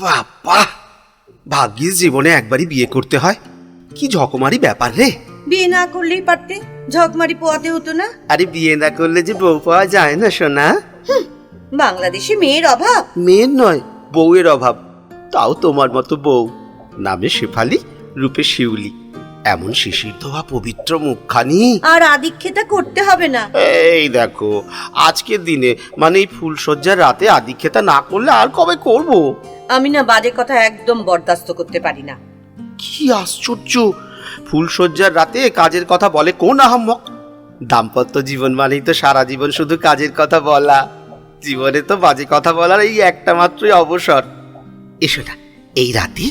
বাবা, ভাগ্যিস জীবনে একবারই বিয়ে করতে হয়। কি ঝকমারি ব্যাপার রে। বিয়ে না করলেই পারতে, ঝকমারি পোয়াতে হতো না। আরে বিয়ে না করলে যে বউ পাওয়া যায় না সোনা। বাংলাদেশে মেয়ের অভাব? মেয়ের নয়, বউয়ের অভাব। তাও তোমার মতো বউ, নামে শেফালি, রূপে শিউলি, এমন শিশির ধোয়া পবিত্র মুখখানি। আর আদিক্ষেতা করতে হবে না। এই দেখো, আজকের দিনে মানে এই ফুলসজ্জার রাতে আদিক্ষেতা না করলে আর কবে করব? আমি না বাজে কথা একদম বরদাস্ত করতে পারি না। কি আশ্চর্য, ফুলসজ্জার রাতে কাজের কথা বলে কোন আহাম্মক? দাম্পত্য জীবন মানেই তো সারা জীবন শুধু কাজের কথা বলা। জীবনে তো বাজে কথা বলার এই একটা মাত্রই অবসর। এসো না, এই রাতে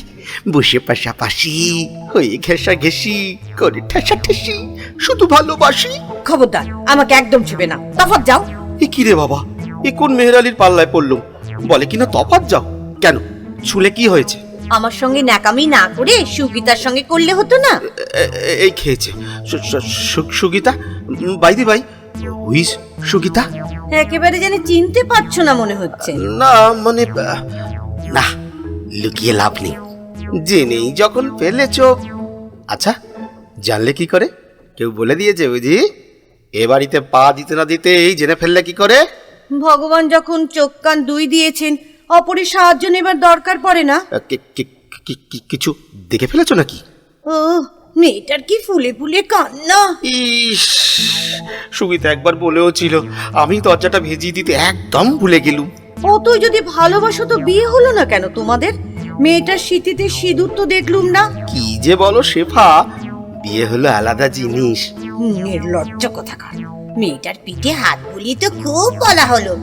বসে পাশাপাশি হয়ে ঘেঁষা ঘেঁষি করে ঠেসা ঠেসি শুধু ভালোবাসি। খবরদার, আমাকে একদম ছুবে না, তফাৎ যাও। এ কি রে বাবা, এ কোন মেহেরালির পাল্লায় পড়লুম? বলে কিনা তফাৎ যাও। কেন, ছুলে কি হয়েছে? আমার সঙ্গে ন্যাকামি না করে সুগীতার সঙ্গে করলে হতো না? এই খেয়েছে সুগীতা। বাইদি ভাই, হুইস সুগীতা? একেবারে জানি চিনতে পারছো না মনে হচ্ছে। না মানে, না, লুকিয়ে লাভ নেই, জেনেই যখন ফেলেছ। আচ্ছা, জানলে কি করে? কেউ বলে দিয়েছে বুঝি? এ বাড়িতে পা দিতে না দিতে এই জেনে ফেললে কি করে? ভগবান যখন চোখ কান দুই দিয়েছেন, অপরের সাহায্য নেবার দরকার পড়ে না? কিছু দেখে ফেলেছ নাকি? ও, মেয়েটার কি ফুলে ফুলে কান্না! ইস, সুগীতা একবার বলেও ছিল, আমি দরজাটা ভেজিয়ে দিতে একদম ভুলে গেলুম। অতই যদি ভালোবাসো তো বিয়ে হলো না কেন তোমাদের? মেয়েটার স্মৃতিতে সিঁদুর তো দেখলুম না। কি যে বলো শেফা, বিয়ে হলো আলাদা জিনিস। নির্লজ্জ কোথাকার। মেয়েটার পিঠে হাত বুলিয়ে তো খুব বলা হলো,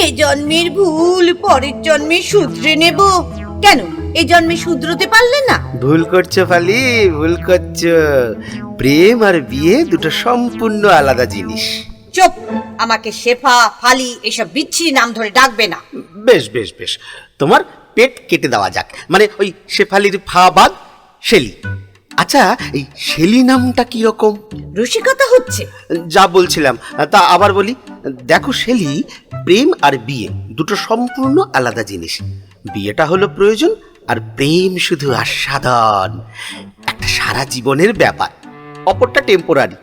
এ জন্মের ভুল পরের জন্মে শুধরে নেব। কেন এই জন্মে শুধরোতে পারলে না? ভুল করছো ফালি, ভুল করছো। প্রেম আর বিয়ে দুটো সম্পূর্ণ আলাদা জিনিস। চুপ! আমাকে শেফা, ফালি এসব বিচ্ছিরি নাম ধরে ডাকবে না। বেশ বেশ বেশ, তোমার পেট কেটে দেওয়া যাক, মানে ওই শেফালির ফা বাদ শেলি। আচ্ছা, এই শেলি নামটা কি রকম? রসিকতা হচ্ছে? যা বলছিলাম তা আবার বলি। দেখো শেলি, প্রেম আর বিয়ে দুটো সম্পূর্ণ আলাদা জিনিস। বিয়েটা হলো প্রয়োজন, আর প্রেম শুধু আস্বাদন, একটা সারা জীবনের ব্যাপার। অপরটা টেম্পোরারি।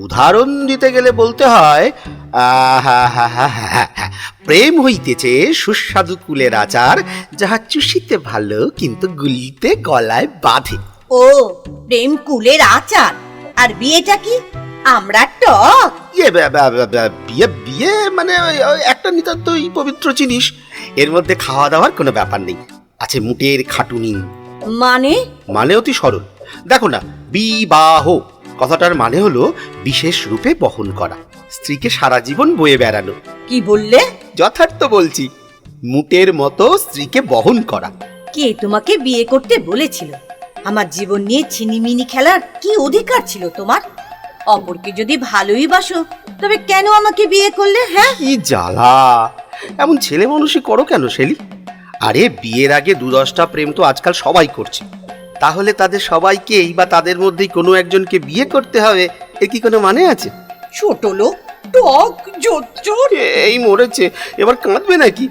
উদাহরণ দিতে গেলে বলতে হয়, প্রেম হইতেছে সুস্বাদু কুলের আচার, যাহা চুষিতে ভালো কিন্তু গুলিতে গলায় বাঁধে। ও, প্রেম কুলের আচার। আর বিয়েটা কি আমরা টক? বিয়ে বিয়ে মানে ওই একটা নিতান্তই পবিত্র জিনিস। এর মধ্যে খাওয়া দাওয়ার কোনো ব্যাপার নেই, আছে মুটের খাটুনি। মানে অতি সরল। দেখো না, বিবাহ কথাটার মানে হলো বিশেষ রূপে বহন করা, স্ত্রীকে সারা জীবন বয়ে বেড়ানো। কি বললে? যথার্থ বলছি, মুটের মতো স্ত্রীকে বহন করা। কে তোমাকে বিয়ে করতে বলেছিল? আমার জীবন নিয়ে ছিনিমিনি খেলার কি অধিকার ছিল তোমার? অপরকে যদি ভালোই বাসো তবে কেন আমাকে বিয়ে করলে? হ্যাঁ, কি জ্বালা! এমন ছেলে মানুষই করো কেন শেলি? আরে বিয়ের আগে ২-১০টা প্রেম তো আজকাল সবাই করছে, তাহলে তাদের সবাইকেই বা তাদের মধ্যেই কোনো একজনকে বিয়ে করতে হবে, এর কি কোনো মানে আছে? ছোট লোক, টক, জোচ্চোর। এই মরেছে, এবার কাঁদবে নাকি?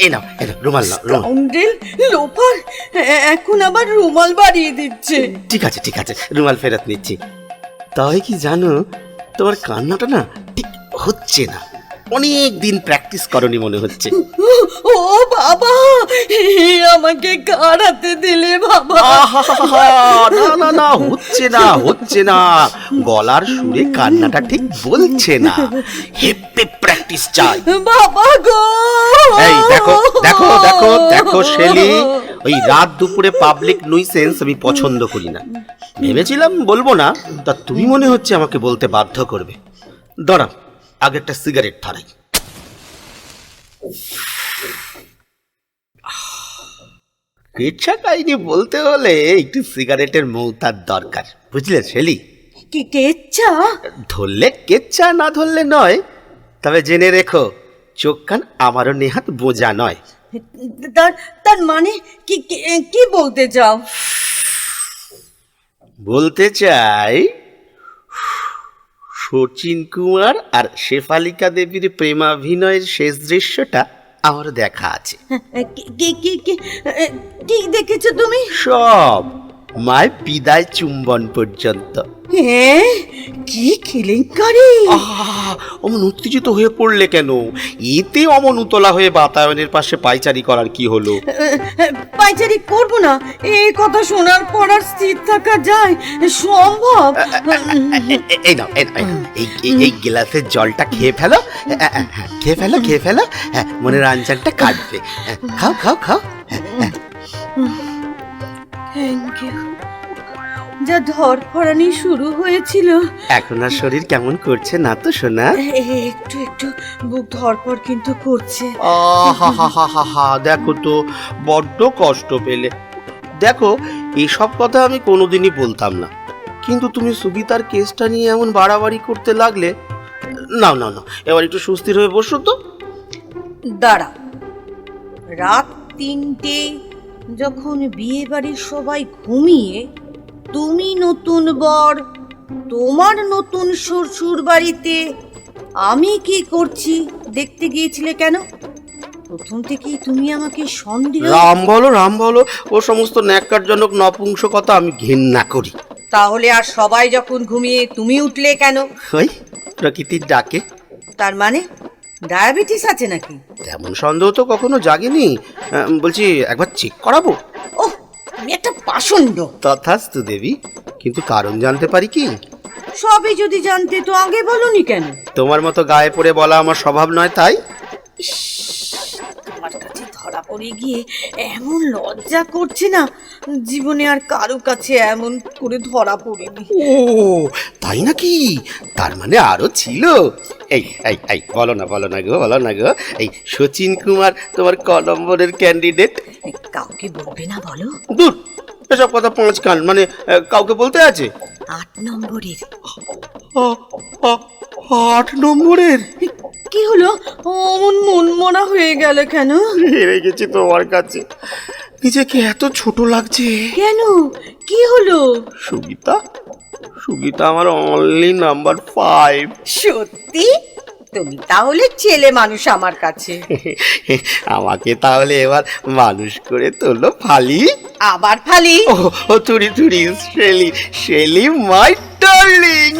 এ নাও রুমাল নাও। স্কাউন্ডেল, লোফার, এখন আবার রুমাল বাড়িয়ে দিচ্ছে। ঠিক আছে ঠিক আছে, রুমাল ফেরত নিচ্ছি। তাই কি জানো, তোমার কান্নাটা না ঠিক হচ্ছে না, অনেক দিন প্র্যাকটিস করনি মনে হচ্ছে। ও বাবা, আমাকে কারাতে দিলে বাবা। না না না, হচ্ছে না, গলার সুরে কান্নাটা ঠিক বলছে না। হেপি প্র্যাকটিস চাই বাবা গো। এই দেখো দেখো দেখো দেখো শেলি, ওই রাত দুপুরে পাবলিক নুইসেন্স আমি পছন্দ করি না। ভেবেছিলাম বলবো না, তা তুমি মনে হচ্ছে আমাকে বলতে বাধ্য করবে। দাঁড়াও, আগে একটা সিগারেট ধরাই। কেচ্ছা কাহিনী বলতে হলে একটু সিগারেটের মৌতার দরকার, বুঝলে শেলি? কি কেচ্ছা? ধরলে কেচ্ছা, না ধরলে নয়। তবে জেনে রেখো, চোখ কান আমারও নেহাত বোঝা নয়। তার মানে কি? কি বলতে চাও? বলতে চাই, শচীন কুমার আর শেফালিকা দেবীর প্রেমাভিনয়ের শেষ দৃশ্যটা আমারও দেখা আছে। কি দেখেছো তুমি? সব, মায়ের বিদায় চুম্বন পর্যন্ত। হ্যাঁ, কি কেলেঙ্কারি! অমন উত্তেজিত হয়ে পড়লে কেন? এতে অমন উতলা হয়ে বাতায়নের পাশে পায়চারি করার কি হলো? পায়চারি করবো না, এই কথা শোনার পর আর স্থির থাকা যায় সম্ভব? এই নাও, এই গ্লাসের জলটা খেয়ে ফেলো, খেয়ে ফেলো, মনের আঞ্চলটা কাটবে। খাও খাও খাও। Thank you. যা ধরফরানি শুরু হয়েছিল, এখন আর শরীর কেমন করছে না তো সোনা? একটু একটু বুক ধরফর কিন্তু করছে। দেখো তো, বড্ড কষ্ট পেলে। দেখো, এসব কথা আমি কোনোদিনই বলতাম না, কিন্তু তুমি সুবিতার কেসটা নিয়ে এমন বাড়াবাড়ি করতে লাগলে। না না না, এবার একটু সুস্থির হয়ে বসো তো। দাঁড়া, রাত 3টে যখন বিয়ে বাড়ির সবাই ঘুমিয়ে, তুমি নতুন বর তোমার নতুন শ্বশুর বাড়িতে আমি কি করছি দেখতে গিয়েছিলে কেন? প্রথম থেকেই তুমি আমাকে সন্দেহ। রাম বলো, ও সমস্ত ন্যাক্কারজনক নপুংসকতা আমি ঘৃণা করি। তাহলে আর সবাই যখন ঘুমিয়ে তুমি উঠলে কেন? ওই প্রকৃতির ডাকে। তার মানে ডায়াবেটিস আছে নাকি? তেমন সন্দেহ তো কখনো জাগেনি। বলছি, একবার চেক করাবো? ওহ, তুমি একটা পাষণ্ড। তথাস্তু দেবী, কিন্তু কারণ জানতে পারি কি? সবই যদি জানতে তো আগে বলনি কেন? তোমার মতো গায়ে পড়ে বলা আমার স্বভাব নয়, তাই। তোমার কাছে ধরা পড়ে গিয়ে এমন লজ্জা করছে না, জীবনে আর কারো কাছে এমন করে ধরা পড়িনি। ও তাই নাকি? তার মানে আরো ছিল। এই এই এই বলো না গো, এই সচিন কুমার তোমার ক নম্বরের ক্যান্ডিডেট? কাউকে বলবে না বলো। দূর, এসব কথা 5 কান, মানে কাউকে বলতে আছে? 8 নম্বরের। 8 নম্বরের? কি হলো, অমন মনমনা হয়ে গেল কেন? হেরে গেছি তোমার কাছে, নিজেকে এত ছোট লাগছে। কেন, কি হলো? সুগীতা আমার অনলি নাম্বার 5। সত্যি? তুমি তাহলে ছেলে মানুষ আমার কাছে। আমাকে তাহলে এবার মানুষ করে তোলো ফালি। আবার ফালি? ও তুরি শেলি মাই ডার্লিং।